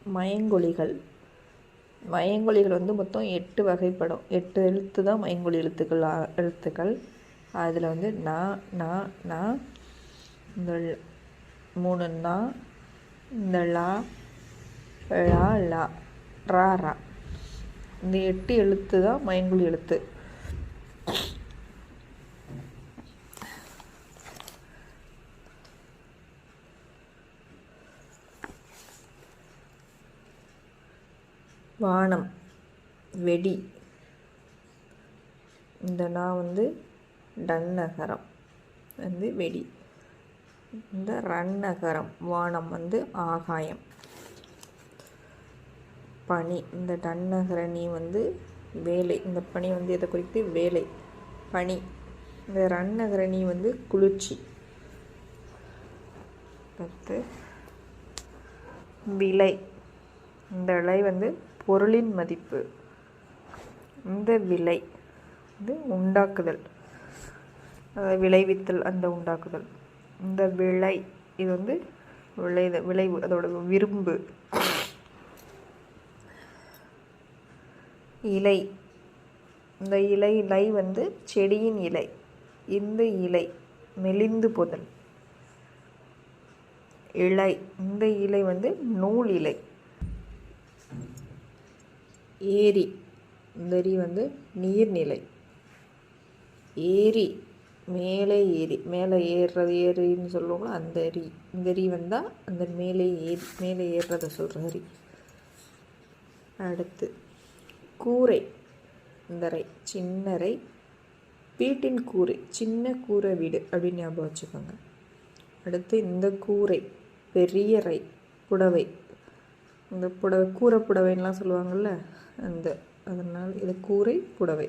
மயங்கொலிகள். மயங்கொலிகள் வந்து மொத்தம் 8 வகைப்படும். 8 எழுத்து தான் மயங்கொலி எழுத்துக்கள். அதில் வந்து நா, இந்த 3 நா, இந்த லா, லா, ரா. இந்த 8 எழுத்து தான் மயங்கொலி எழுத்து. வானம், வெடி. இந்த நான் வந்து டன்னகரம் வந்து வெடி. இந்த ரன்னகரம் வானம் வந்து ஆகாயம். பனி, இந்த டன்னகரணி வந்து வேலை. இந்த பனி வந்து எதை குறித்து? வேலை, பனி. இந்த ரன்னகரணி வந்து குளிர்ச்சி. அடுத்து விலை. இந்த விலை வந்து பொருளின் மதிப்பு. இந்த விலை வந்து உண்டாக்குதல், விளைவித்தல், அந்த உண்டாக்குதல். இந்த விளை இது வந்து விளைவு, அதோட விரும்பு. இலை, இந்த இலை வந்து செடியின் இலை. இந்த இலை மெலிந்து போதல். இலை, இந்த இலை வந்து நூல் இலை. ஏரி, இந்த வந்து நீர்நிலை. ஏரி, மேலே ஏரி, மேலே ஏறுறது ஏரின்னு சொல்லுவாங்களோ அந்த அரி. இந்த அரி வந்தால் அந்த மேலே ஏறுறத சொல்கிற அரி. அடுத்து கூரை, இந்த ரை சின்ன ரை. வீட்டின் கூரை, சின்ன கூரை வீடு அப்படின்னு ஞாபகம் வச்சுக்கோங்க. அடுத்து இந்த கூரை பெரிய ரை, புடவை. இந்த புடவை கூரை புடவைன்னெலாம் சொல்லுவாங்கள்ல, அதனால் இது கூரை புடவை.